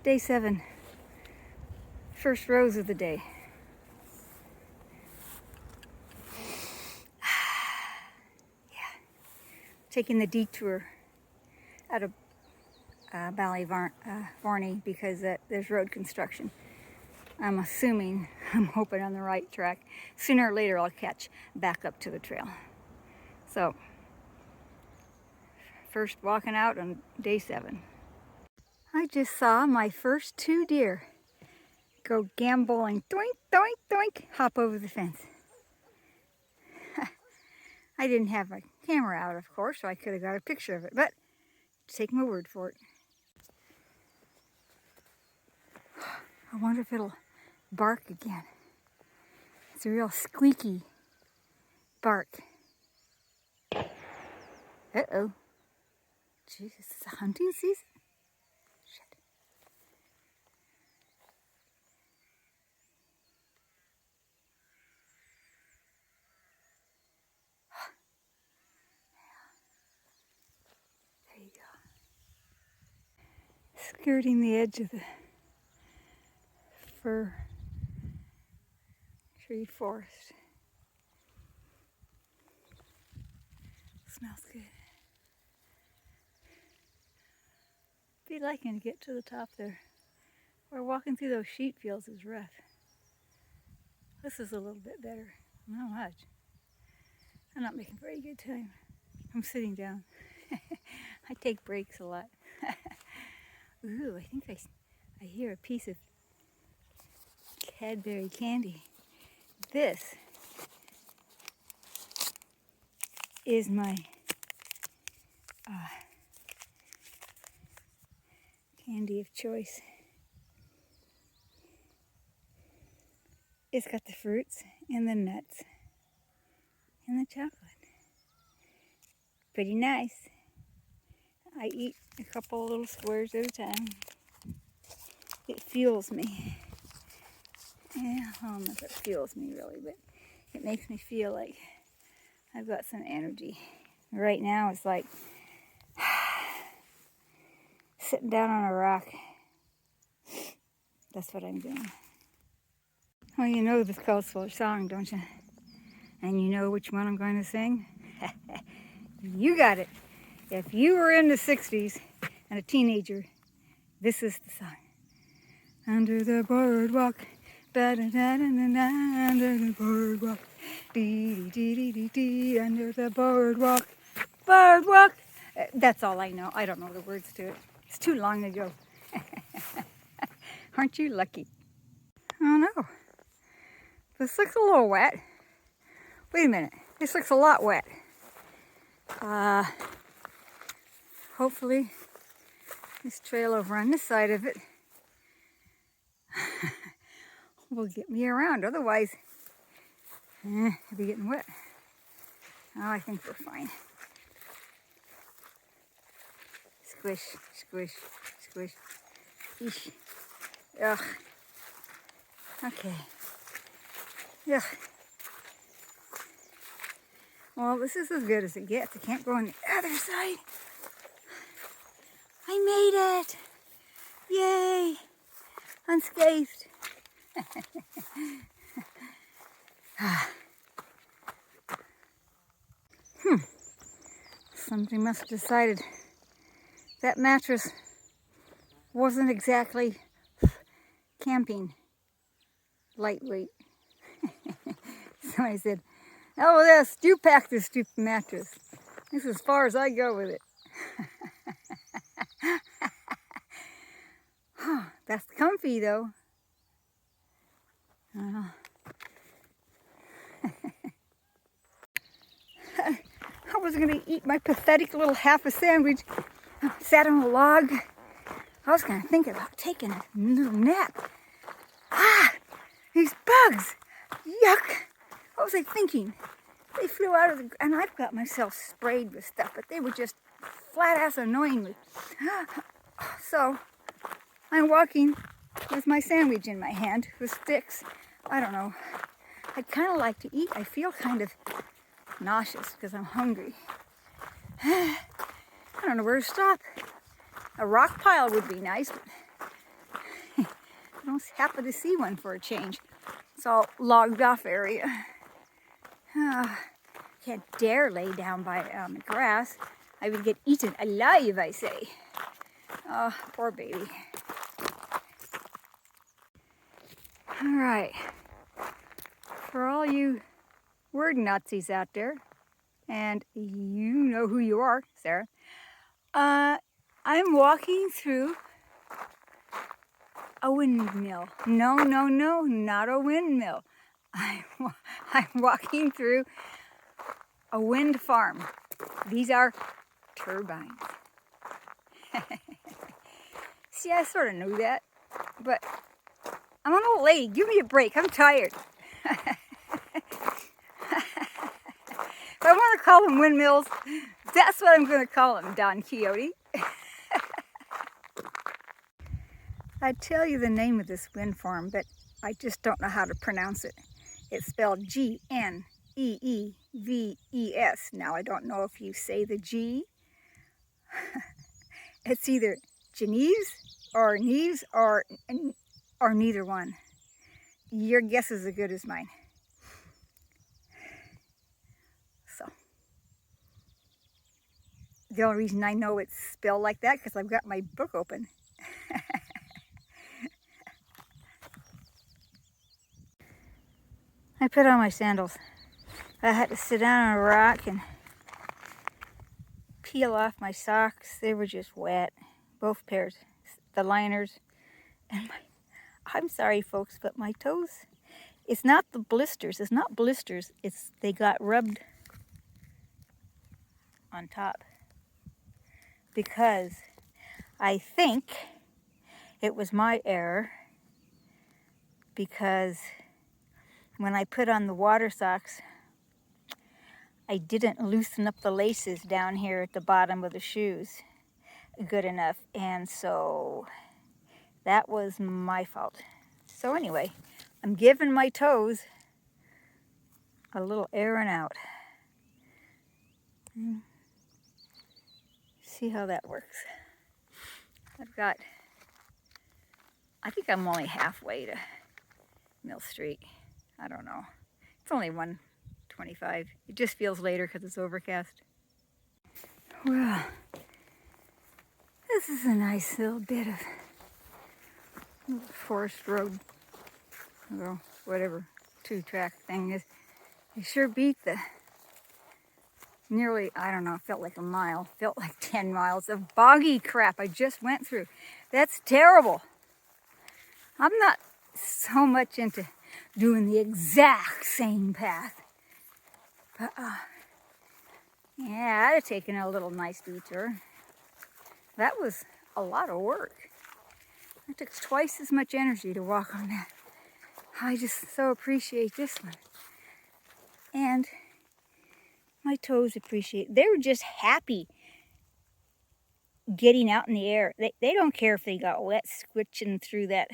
Day 7, first rose of the day. Yeah, taking the detour out of Ballyvarney because there's road construction. I'm hoping on the right track. Sooner or later I'll catch back up to the trail. So, first walking out on day 7. I just saw my first 2 deer go gamboling, doink, doink, doink, hop over the fence. I didn't have my camera out, of course, so I could have got a picture of it, but take my word for it. I wonder if it'll bark again. It's a real squeaky bark. Uh-oh. Jeez, it's a hunting season? Shit. There you go. Skirting the edge of the fir tree forest. Smells good. Be liking to get to the top there. Or walking through those sheep fields is rough. This is a little bit better. Not much. I'm not making very good time. I'm sitting down. I take breaks a lot. Ooh, I think I hear a piece of Cadbury candy. This is my candy of choice. It's got the fruits and the nuts and the chocolate. Pretty nice. I eat a couple of little squares at a time. It fuels me. Yeah, I don't know if it fuels me really, but it makes me feel like I've got some energy. Right now it's like sitting down on a rock. That's what I'm doing. Well, you know this Coastal song, don't you? And you know which one I'm going to sing? You got it. If you were in the 60s and a teenager, this is the song. Under the boardwalk, ba-da-da-da-da-da, under the boardwalk, dee-dee-dee-dee-dee, under the boardwalk, boardwalk. That's all I know. I don't know the words to it. It's too long ago. Aren't you lucky? Oh no. This looks a little wet. Wait a minute. This looks a lot wet. Hopefully this trail over on this side of it will get me around. Otherwise, I'll be getting wet. Oh, I think we're fine. Squish, squish, squish. Eesh. Ugh. Okay. Ugh. Well, this is as good as it gets. I can't go on the other side. I made it! Yay! Unscathed. Somebody must have decided that mattress wasn't exactly camping lightweight. So I said, oh yes, you pack this stupid mattress. This is as far as I go with it. That's comfy though. I was going to eat my pathetic little half a sandwich. Sat on a log. I was going to think about taking a little nap. These bugs. Yuck. What was I thinking? They flew out of the... And I've got myself sprayed with stuff, but they were just flat-ass annoying me. So, I'm walking with my sandwich in my hand with sticks. I don't know. I'd kind of like to eat. I feel kind of nauseous because I'm hungry. I don't know where to stop. A rock pile would be nice, but I don't happen to see one for a change. It's all logged off area. Can't dare lay down by the grass. I would get eaten alive, I say. Oh, poor baby. All right. For all you word Nazis out there, and you know who you are, Sarah, I'm walking through a windmill. No, not a windmill. I'm walking through a wind farm. These are turbines. See, I sort of knew that, but I'm an old lady. Give me a break. I'm tired. If I want to call them windmills, that's what I'm going to call them, Don Quixote. I'd tell you the name of this wind farm, but I just don't know how to pronounce it. It's spelled Gneeves. Now, I don't know if you say the G. It's either Geneves or Neves or neither one. Your guess is as good as mine. So, the only reason I know it's spelled like that because I've got my book open. I put on my sandals. I had to sit down on a rock and peel off my socks. They were just wet, both pairs, the liners. And I'm sorry, folks, but my toes, it's not the blisters. It's not blisters. It's they got rubbed on top because I think it was my error because when I put on the water socks, I didn't loosen up the laces down here at the bottom of the shoes good enough, and so that was my fault. So anyway, I'm giving my toes a little airing out. See how that works. I think I'm only halfway to Mill Street. I don't know. It's only 1:25. It just feels later because it's overcast. Well, this is a nice little bit of forest road, or whatever 2-track thing is. It sure beat the nearly, I don't know, felt like a mile, felt like 10 miles of boggy crap I just went through. That's terrible. I'm not so much into doing the exact same path. But, yeah, I'd have taken a little nice detour. That was a lot of work. It took twice as much energy to walk on that. I just so appreciate this one. And my toes appreciate it. They were just happy getting out in the air. They don't care if they got wet squitching through that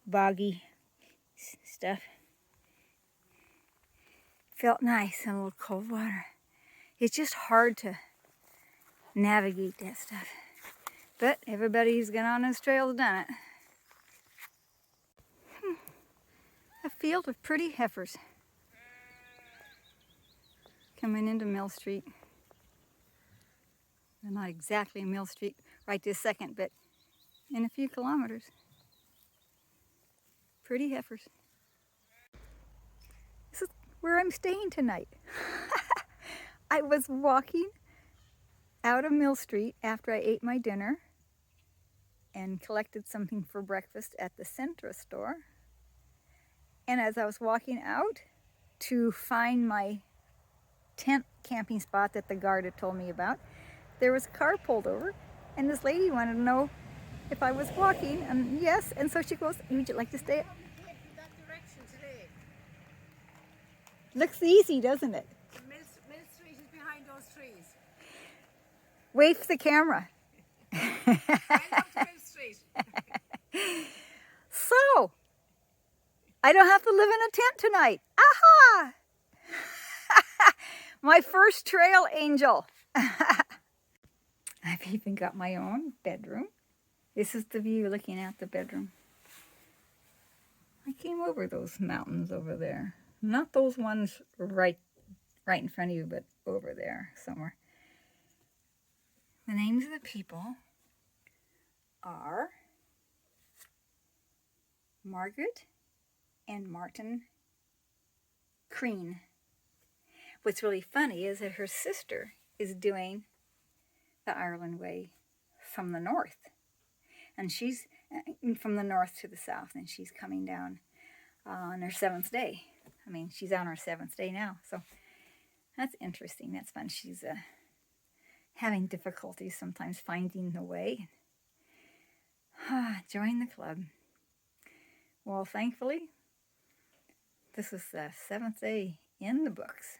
boggy stuff. Felt nice in a little cold water. It's just hard to navigate that stuff. But everybody who's gone on this trail has done it. A field of pretty heifers coming into Mill Street. Well, not exactly Mill Street right this second, but in a few kilometers. Pretty heifers. This is where I'm staying tonight. I was walking out of Mill Street after I ate my dinner and collected something for breakfast at the Centra store. And as I was walking out to find my tent camping spot that the guard had told me about, there was a car pulled over, and this lady wanted to know if I was walking, and yes, and so she goes, would you like to stay? That direction today. Looks easy, doesn't it? Mill Street is behind those trees. Wave to the camera. Right up to Mill Street. So, I don't have to live in a tent tonight. Aha! My first trail angel. I've even got my own bedroom. This is the view looking out the bedroom. I came over those mountains over there. Not those ones right in front of you, but over there somewhere. The names of the people are Margaret and Martin Crean. What's really funny is that her sister is doing the Ireland Way from the north. And she's from the north to the south, and she's coming down on her 7th day. I mean, she's on her 7th day now, so that's interesting. That's fun. She's having difficulties sometimes finding the way. Join the club. Well, thankfully, this is the 7th day in the books.